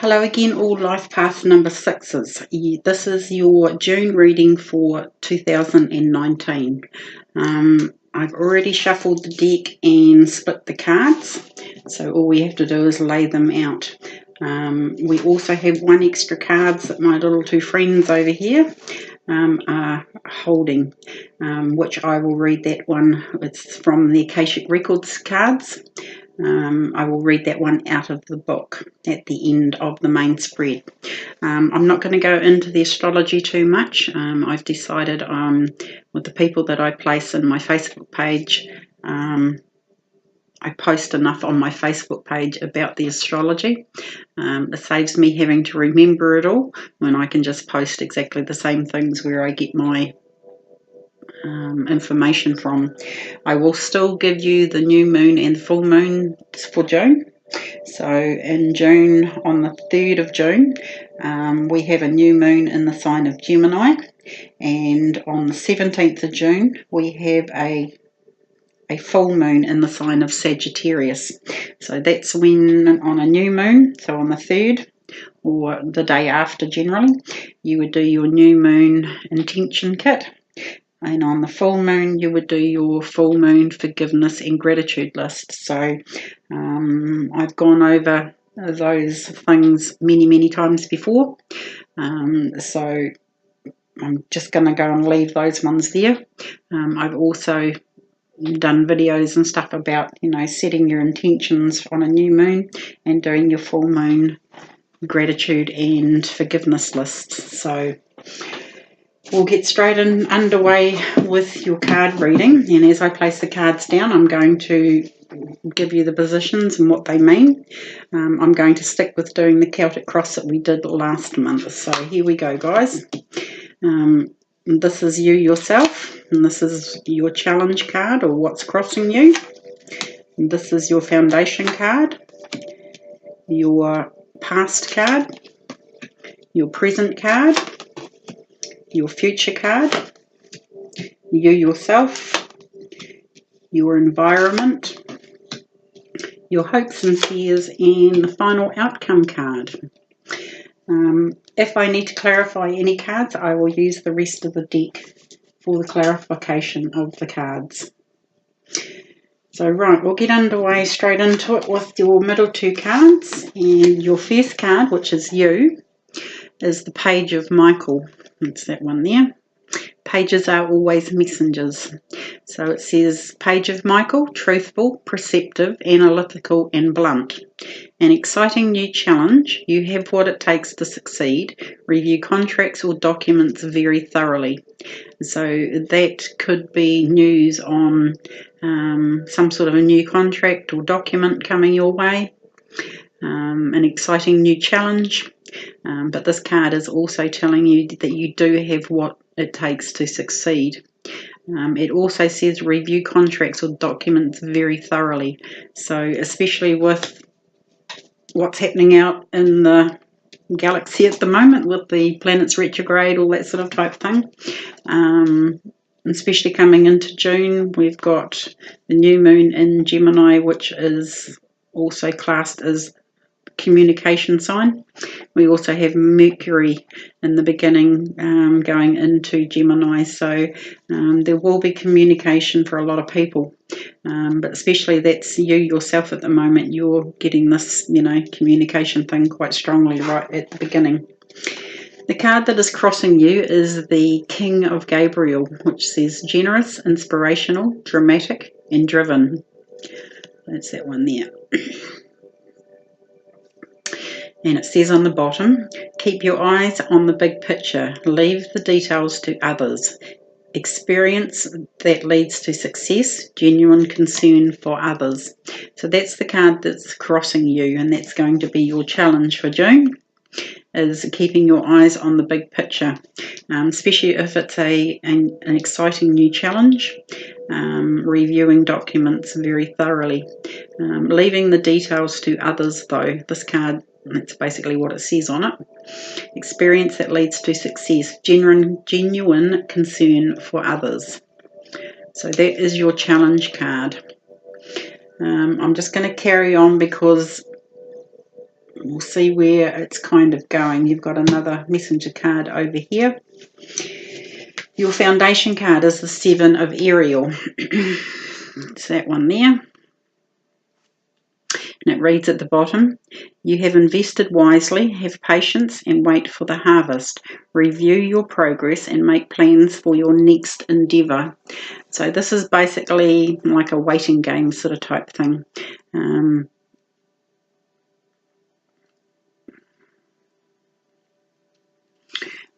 Hello again, all Life Path number 6s. This is your June reading for 2019. I've already shuffled the deck and split the cards, so all we have to do is lay them out. We also have one extra cards that my little two friends over here are holding, which I will read that one. It's from the Akashic Records cards. I will read that one out of the book at the end of the main spread. I'm not going to go into the astrology too much. I've decided with the people that I place in my Facebook page, I post enough on my Facebook page about the astrology. It saves me having to remember it all when I can just post exactly the same things where I get my information from. I will still give you the new moon and the full moon for June. So in June, on the 3rd of June, we have a new moon in the sign of Gemini, and on the 17th of June we have a full moon in the sign of Sagittarius. So that's when on a new moon, so on the 3rd or the day after generally, you would do your new moon intention kit. And on the full moon, you would do your full moon forgiveness and gratitude list. So I've gone over those things many times before. So I'm just going to go and leave those ones there. I've also done videos and stuff about, setting your intentions on a new moon and doing your full moon gratitude and forgiveness list. So we'll get straight underway with your card reading, and as I place the cards down, I'm going to give you the positions and what they mean. I'm going to stick with doing the Celtic Cross that we did last month. So here we go, guys. This is you yourself, and this is your challenge card or what's crossing you. And this is your foundation card, your past card, your present card, your future card, you yourself, your environment, your hopes and fears, and the final outcome card. If I need to clarify any cards, I will use the rest of the deck for the clarification of the cards. So right, we'll get underway straight into it with your middle two cards. And your first card, which is you, is the Page of Michael. It's that one there. Pages are always messengers. So it says, Page of Michael, truthful, perceptive, analytical and blunt. An exciting new challenge. You have what it takes to succeed. Review contracts or documents very thoroughly. So that could be news on some sort of a new contract or document coming your way. An exciting new challenge. But this card is also telling you that you do have what it takes to succeed. It also says review contracts or documents very thoroughly. So especially with what's happening out in the galaxy at the moment with the planets retrograde, all that sort of type thing. Especially coming into June, we've got the new moon in Gemini, which is also classed as communication sign. We also have Mercury in the beginning going into Gemini, so there will be communication for a lot of people, but especially that's you yourself at the moment. You're getting this communication thing quite strongly right at the beginning. The card that is crossing you is the King of Gabriel, which says generous, inspirational, dramatic and driven. That's that one there. And it says on the bottom, keep your eyes on the big picture, leave the details to others. Experience that leads to success, genuine concern for others. So that's the card that's crossing you, and that's going to be your challenge for June, is keeping your eyes on the big picture, especially if it's an exciting new challenge. Reviewing documents very thoroughly. Leaving the details to others, though. This card, that's basically what it says on it. Experience that leads to success. Genuine concern for others. So that is your challenge card. I'm just going to carry on because we'll see where it's kind of going. You've got another messenger card over here. Your foundation card is the Seven of Ariel. It's that one there. And it reads at the bottom, you have invested wisely, have patience and wait for the harvest. Review your progress and make plans for your next endeavour. So this is basically like a waiting game sort of type thing.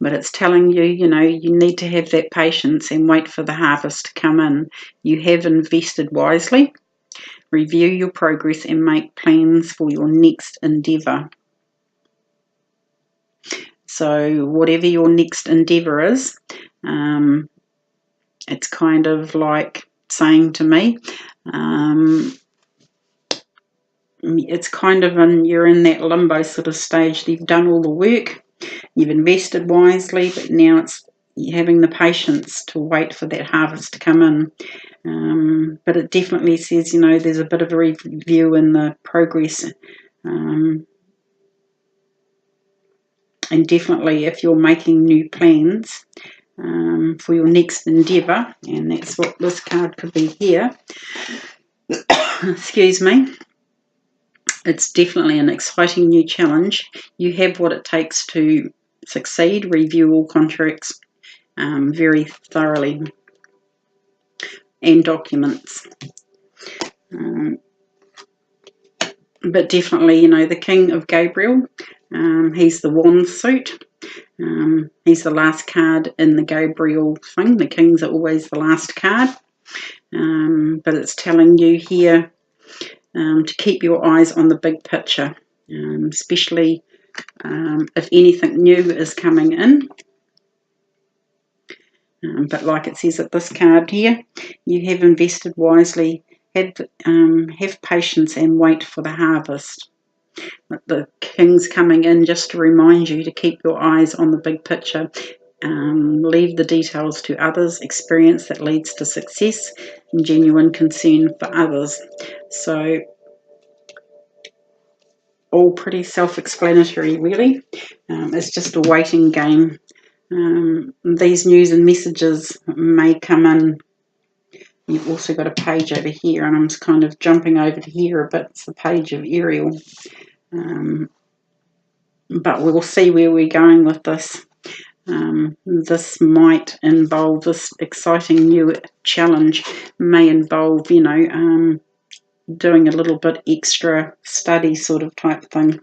But it's telling you, you know, you need to have that patience and wait for the harvest to come in. You have invested wisely. Review your progress and make plans for your next endeavour. So whatever your next endeavour is, it's kind of like saying to me, it's kind of you're in that limbo sort of stage. You've done all the work, you've invested wisely, but now it's having the patience to wait for that harvest to come in. But it definitely says, you know, there's a bit of a review in the progress. And definitely if you're making new plans for your next endeavour, and that's what this card could be here, excuse me, it's definitely an exciting new challenge. You have what it takes to succeed. Review all contracts very thoroughly and documents. But definitely, you know, the King of Gabriel, he's the wand suit. He's the last card in the Gabriel thing. The Kings are always the last card. But it's telling you here to keep your eyes on the big picture, especially if anything new is coming in. But like it says at this card here, you have invested wisely, have patience and wait for the harvest. The King's coming in just to remind you to keep your eyes on the big picture. Leave the details to others, experience that leads to success, and genuine concern for others. So all pretty self-explanatory really. It's just a waiting game. These news and messages may come in. You've also got a page over here, and I'm just kind of jumping over to here a bit. It's the page of Ariel. But we'll see where we're going with this. This might involve, this exciting new challenge may involve, you know, doing a little bit extra study sort of type thing.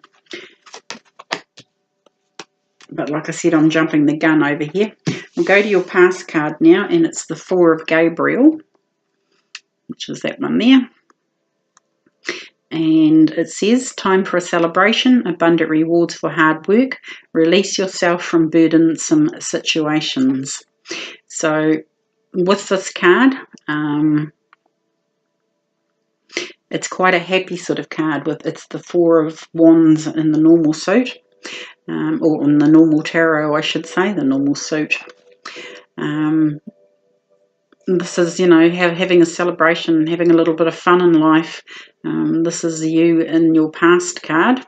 But like I said, I'm jumping the gun over here. We'll go to your past card now, and it's the Four of Gabriel, which is that one there. And it says, time for a celebration, abundant rewards for hard work, release yourself from burdensome situations. So with this card, it's quite a happy sort of card. It's the Four of Wands in the normal suit. Or in the normal tarot, I should say, the normal suit. This is, you know, having a celebration, having a little bit of fun in life. This is you in your past card.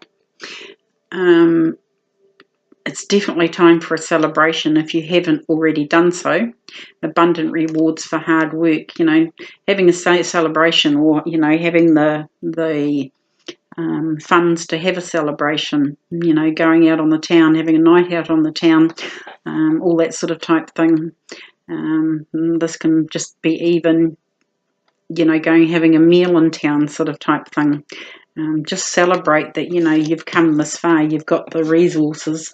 It's definitely time for a celebration if you haven't already done so. Abundant rewards for hard work, you know, having a celebration, or, you know, having the funds to have a celebration, you know, going out on the town, having a night out on the town, all that sort of type thing. This can just be even, you know, having a meal in town sort of type thing. Just celebrate that, you know, you've come this far, you've got the resources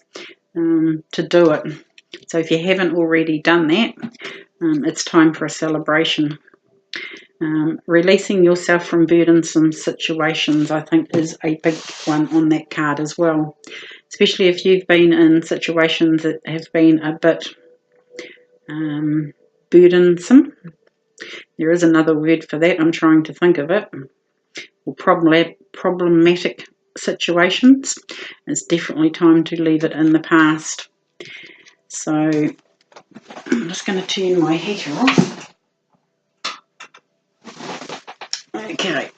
to do it. So if you haven't already done that, it's time for a celebration. Releasing yourself from burdensome situations, I think, is a big one on that card as well. Especially if you've been in situations that have been a bit burdensome. There is another word for that, I'm trying to think of it. Or problematic situations. It's definitely time to leave it in the past. So I'm just going to turn my heater off. Okay,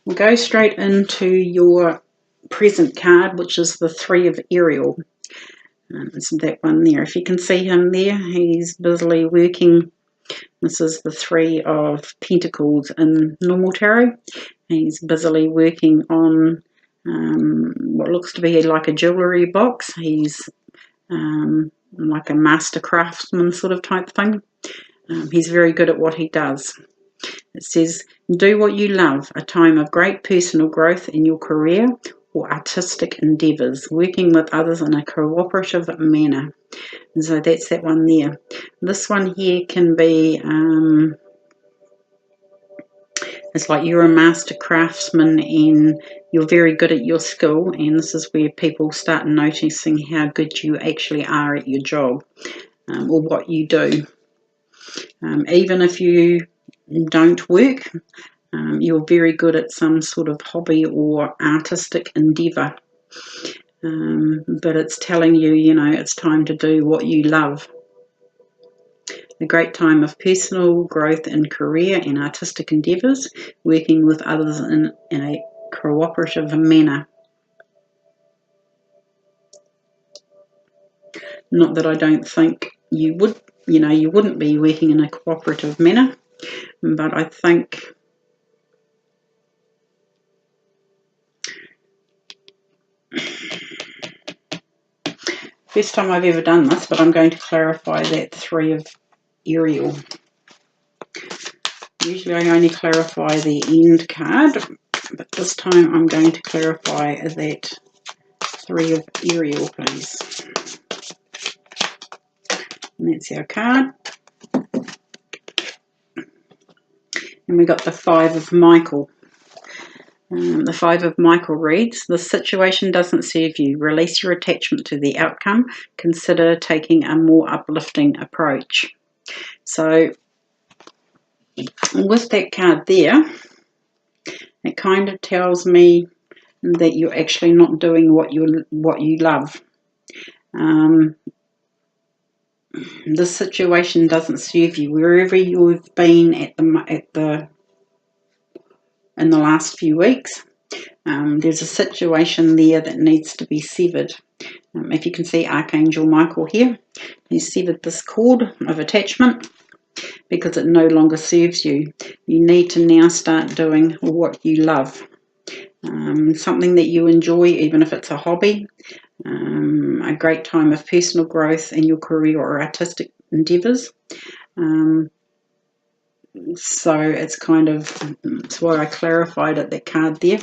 we'll go straight into your present card, which is the Three of Ariel. It's that one there. If you can see him there, he's busily working. This is the Three of Pentacles in normal tarot. He's busily working on what looks to be like a jewellery box. He's like a master craftsman sort of type thing. He's very good at what he does. It says, do what you love, a time of great personal growth in your career or artistic endeavours, working with others in a cooperative manner. And so that's that one there. This one here can be, it's like you're a master craftsman and you're very good at your skill, and this is where people start noticing how good you actually are at your job or what you do. Even if you don't work, you're very good at some sort of hobby or artistic endeavour. But it's telling you, you know, it's time to do what you love. A great time of personal growth in career and artistic endeavours, working with others in a cooperative manner. Not that I don't think you would, you know, you wouldn't be working in a cooperative manner, but I think first time I've ever done this, but I'm going to clarify that Three of Ariel. Usually I only clarify the end card, but this time I'm going to clarify that Three of Ariel, please. And that's our card. And we got the Five of Michael. The Five of Michael reads, the situation doesn't serve you. Release your attachment to the outcome. Consider taking a more uplifting approach. So with that card there, it kind of tells me that you're actually not doing what you love. This situation doesn't serve you. Wherever you've been in the last few weeks, there's a situation there that needs to be severed. If you can see Archangel Michael here, he's severed this cord of attachment because it no longer serves you. You need to now start doing what you love. Something that you enjoy, even if it's a hobby, a great time of personal growth in your career or artistic endeavours. So it's kind of, that's why I clarified it, that card there.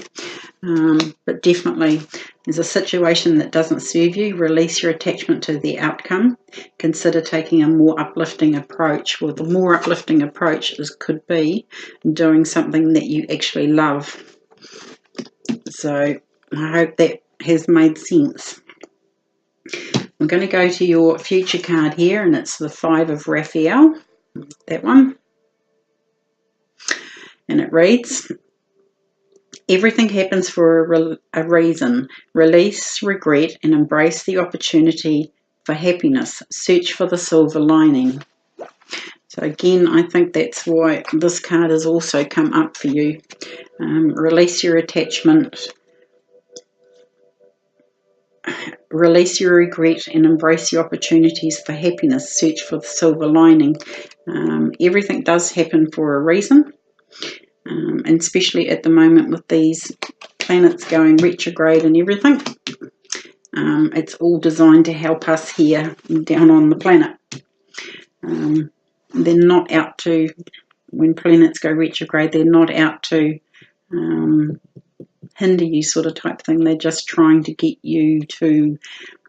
But definitely there's a situation that doesn't serve you. Release your attachment to the outcome. Consider taking a more uplifting approach. Well, the more uplifting approach could be doing something that you actually love. So I hope that has made sense. I'm going to go to your future card here, and it's the Five of Raphael, that one. And it reads, everything happens for a reason. Release regret and embrace the opportunity for happiness. Search for the silver lining. So again, I think that's why this card has also come up for you. Release your attachment. Release your regret and embrace the opportunities for happiness. Search for the silver lining. Everything does happen for a reason. And especially at the moment with these planets going retrograde and everything, it's all designed to help us here down on the planet. They're not out to, when planets go retrograde, they're not out to hinder you sort of type thing. They're just trying to get you to,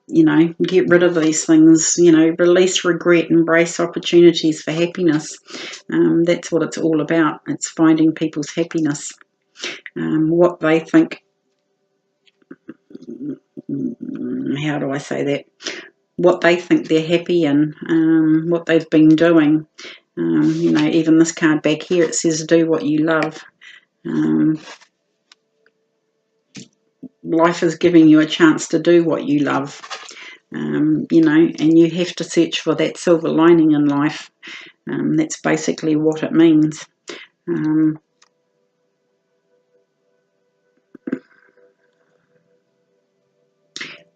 you know, get rid of these things, you know, release regret, embrace opportunities for happiness. That's what it's all about. It's finding people's happiness, what they think, how do I say that, what they think they're happy in, what they've been doing. You know, even this card back here, it says do what you love. Life is giving you a chance to do what you love. You know, and you have to search for that silver lining in life. That's basically what it means.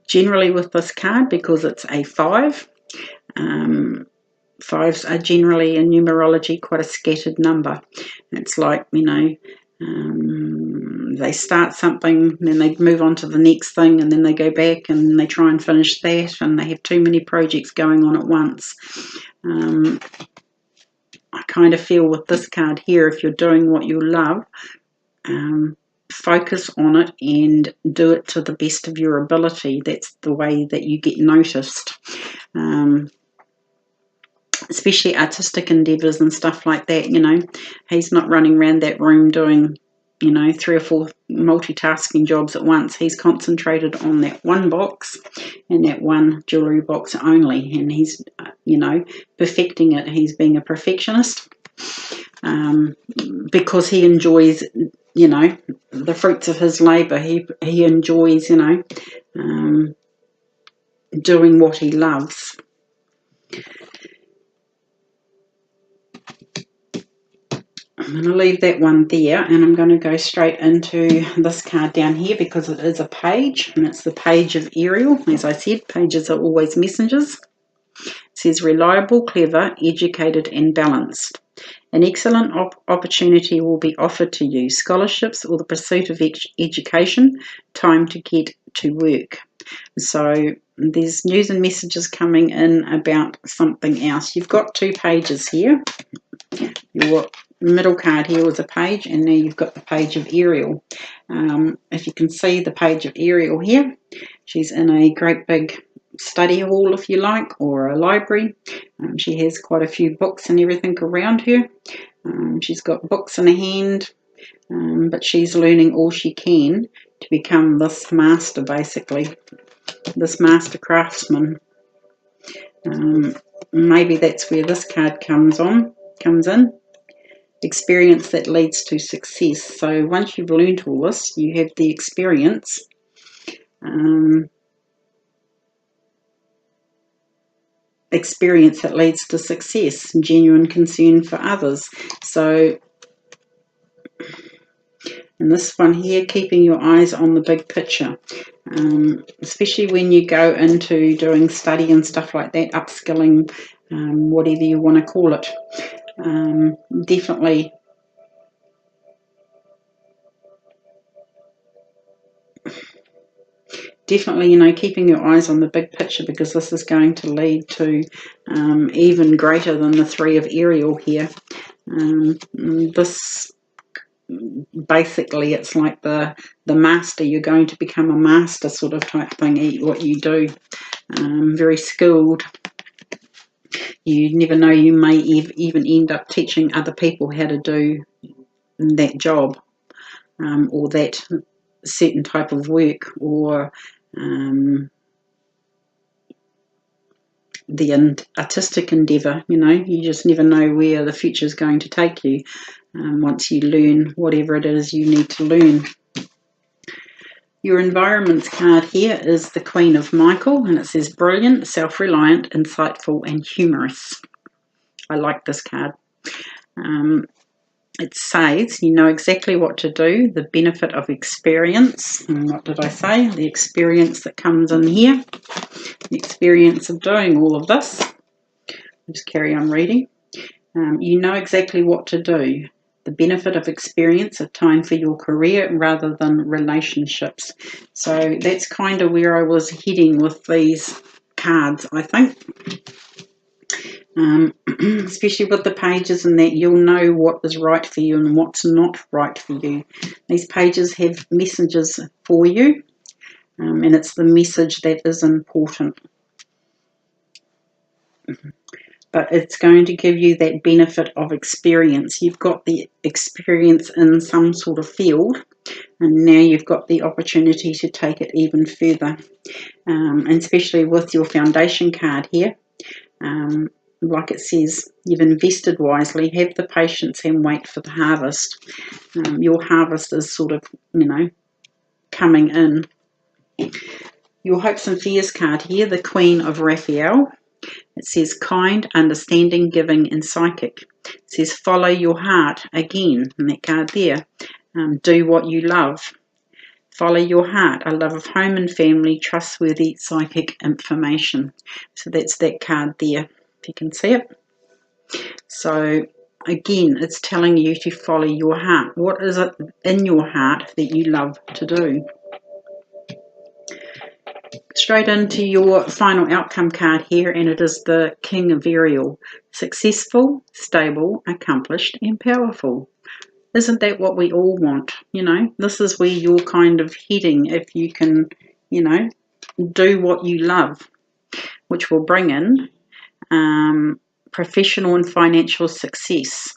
generally with this card, because it's a 5, fives are generally in numerology quite a scattered number. It's like, you know, they start something, then they move on to the next thing, and then they go back and they try and finish that, and they have too many projects going on at once. I kind of feel with this card here, if you're doing what you love, focus on it and do it to the best of your ability. That's the way that you get noticed. Especially artistic endeavours and stuff like that, you know. He's not running around that room doing, you know, 3 or 4 multitasking jobs at once. He's concentrated on that one box and that one jewellery box only, and he's, you know, perfecting it. He's being a perfectionist because he enjoys, you know, the fruits of his labour. He enjoys, you know, doing what he loves. I'm going to leave that one there, and I'm going to go straight into this card down here, because it is a page, and it's the page of Ariel. As I said, pages are always messengers. It says, reliable, clever, educated and balanced. An excellent opportunity will be offered to you. Scholarships or the pursuit of education. Time to get to work. So there's news and messages coming in about something else. You've got 2 pages here. Your middle card here was a page, and now you've got the page of Ariel. If you can see the page of Ariel here, she's in a great big study hall, if you like, or a library. She has quite a few books and everything around her. She's got books in her hand, but she's learning all she can to become this master, basically, this master craftsman. Maybe that's where this card comes in. Experience that leads to success. So once you've learned all this, you have the experience. Experience that leads to success, genuine concern for others. So in this one here, keeping your eyes on the big picture, especially when you go into doing study and stuff like that, upskilling, whatever you want to call it. Definitely, you know, keeping your eyes on the big picture, because this is going to lead to even greater than the 3 of Ariel here. This, basically, it's like the master. You're going to become a master sort of type thing, what you do. Very skilled. You never know, you may even end up teaching other people how to do that job, or that certain type of work, or the artistic endeavour. You know, you just never know where the future is going to take you once you learn whatever it is you need to learn. Your environments card here is the Queen of Michael, and it says brilliant, self-reliant, insightful and humorous. I like this card. It says you know exactly what to do, the benefit of experience. And what did I say? The experience that comes in here, the experience of doing all of this. I'll just carry on reading. You know exactly what to do, the benefit of experience, a time for your career rather than relationships. So that's kind of where I was heading with these cards, I think. Especially with the pages, and that you'll know what is right for you and what's not right for you. These pages have messages for you, and it's the message that is important. But it's going to give you that benefit of experience. You've got the experience in some sort of field, and now you've got the opportunity to take it even further. And especially with your foundation card here, like it says, you've invested wisely, have the patience and wait for the harvest. Your harvest is sort of, you know, coming in. Your hopes and fears card here, the Queen of Raphael. It says kind, understanding, giving and psychic. It says follow your heart, again, in that card there. Do what you love. Follow your heart, a love of home and family, trustworthy psychic information. So that's that card there, if you can see it. So again, it's telling you to follow your heart. What is it in your heart that you love to do? Straight into your final outcome card here, and it is the King of Ariel. Successful, stable, accomplished, and powerful. Isn't that what we all want? You know, this is where you're kind of heading if you can, you know, do what you love, which will bring in professional and financial success.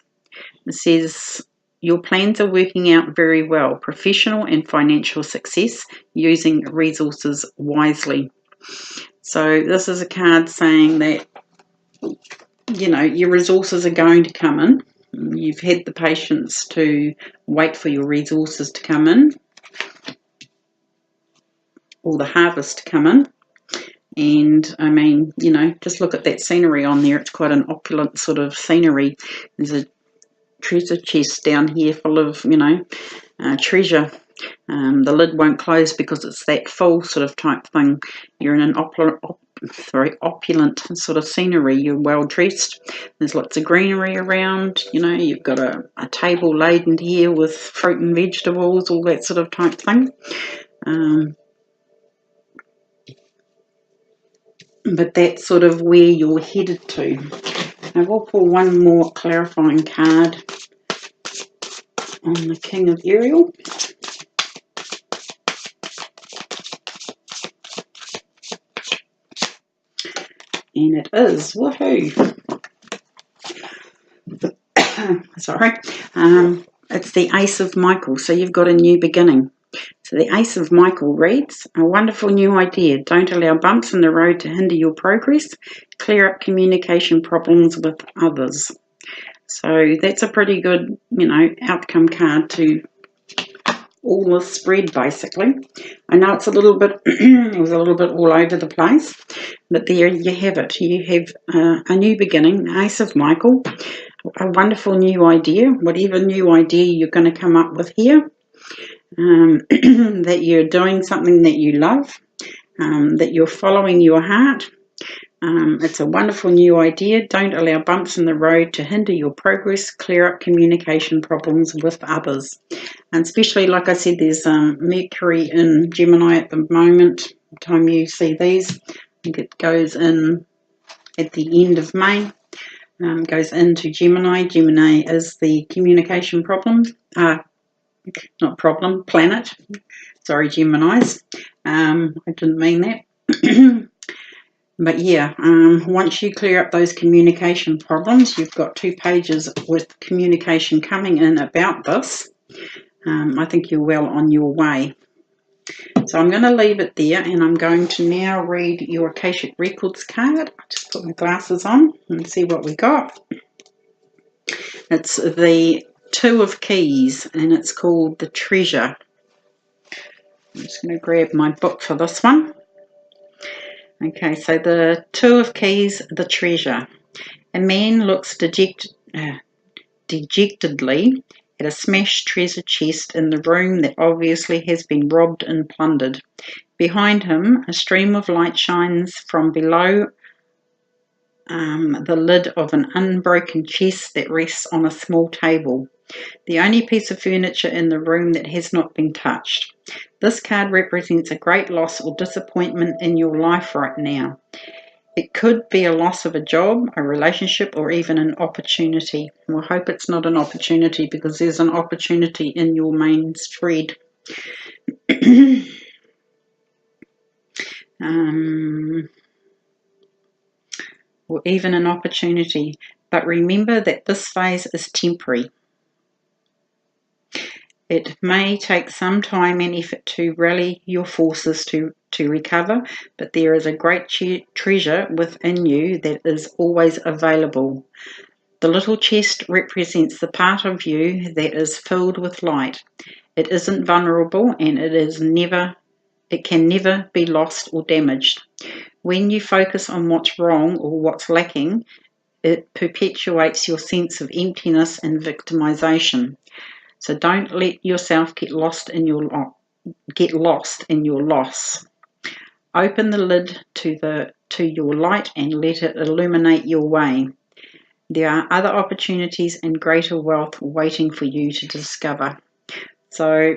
It says your plans are working out very well. Professional and financial success using resources wisely. So this is a card saying that, you know, your resources are going to come in. You've had the patience to wait for your resources to come in, or the harvest to come in. And I mean, you know, just look at that scenery on there. It's quite an opulent sort of scenery. There's a treasure chest down here full of, you know, treasure. The lid won't close because it's that full sort of type thing. You're in an opulent sort of scenery. You're well dressed. There's lots of greenery around. You know, you've got a table laden here with fruit and vegetables, all that sort of type thing. But that's sort of where you're headed to. Now we'll pull one more clarifying card on the King of Ariel. And it is, woohoo! Sorry. It's the Ace of Michael, so you've got a new beginning. So the Ace of Michael reads, a wonderful new idea. Don't allow bumps in the road to hinder your progress. Clear up communication problems with others. So that's a pretty good, you know, outcome card to all the spread, basically. I know it's a little bit, it was a little bit all over the place, but there you have it. You have a new beginning, Ace of Michael, a wonderful new idea, whatever new idea you're going to come up with here, that you're doing something that you love, that you're following your heart. It's a wonderful new idea. Don't allow bumps in the road to hinder your progress. Clear up communication problems with others. And especially, like I said, there's Mercury in Gemini at the moment. By the time you see these, I think it goes in at the end of May. Goes into Gemini. Gemini is the communication problem. Not problem, planet. Sorry, Geminis. I didn't mean that. But yeah, once you clear up those communication problems, you've got 2 pages with communication coming in about this. I think you're well on your way. So I'm going to leave it there, and I'm going to now read your Akashic Records card. I'll just put my glasses on and see what we got. It's the 2 of Keys, and it's called The Treasure. I'm just going to grab my book for this one. Okay, so the 2 of Keys, the Treasure. A man looks dejectedly at a smashed treasure chest in the room that obviously has been robbed and plundered. Behind him, a stream of light shines from below the lid of an unbroken chest that rests on a small table, the only piece of furniture in the room that has not been touched. This card represents a great loss or disappointment in your life right now. It could be a loss of a job, a relationship, or even an opportunity. We'll hope it's not an opportunity, because there's an opportunity in your main spread. Or even an opportunity. But remember that this phase is temporary. It may take some time and effort to rally your forces to recover, but there is a great treasure within you that is always available. The little chest represents the part of you that is filled with light. It isn't vulnerable, and it can never be lost or damaged. When you focus on what's wrong or what's lacking, it perpetuates your sense of emptiness and victimization. So don't let yourself get lost in your get lost in your loss. Open the lid to your light and let it illuminate your way. There are other opportunities and greater wealth waiting for you to discover. So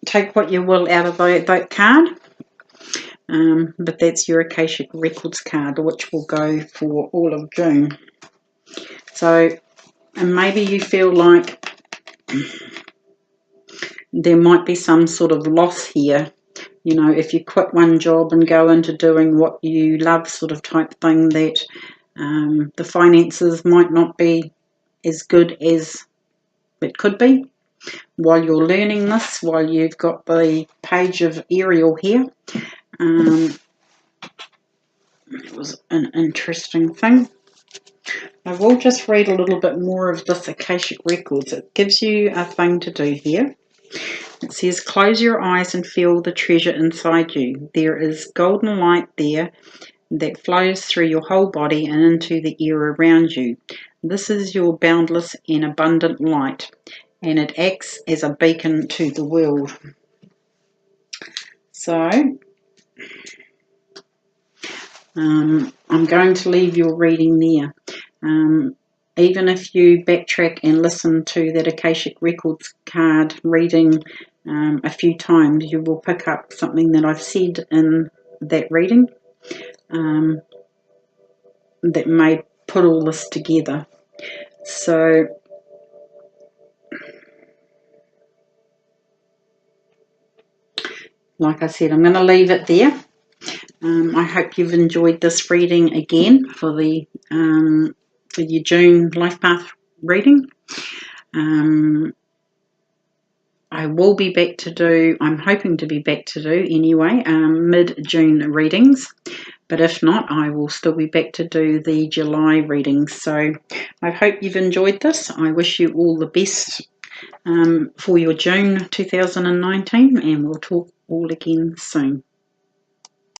take what you will out of that card, but that's your Akashic Records card, which will go for all of June. So, and maybe you feel like there might be some sort of loss here. You know, if you quit one job and go into doing what you love, sort of type thing, that the finances might not be as good as it could be. While you're learning this, while you've got the page of Ariel here, it was an interesting thing. I will just read a little bit more of this Akashic Records. It gives you a thing to do here. It says, close your eyes and feel the treasure inside you. There is golden light there that flows through your whole body and into the air around you. This is your boundless and abundant light, and it acts as a beacon to the world. So, I'm going to leave your reading there. Even if you backtrack and listen to that Akashic Records card reading a few times, you will pick up something that I've said in that reading that may put all this together. So, like I said, I'm going to leave it there. I hope you've enjoyed this reading again for your June Life Path reading. I will be back to do, I'm hoping to be back to do anyway, mid-June readings. But if not, I will still be back to do the July readings. So I hope you've enjoyed this. I wish you all the best for your June 2019, and we'll talk all again soon.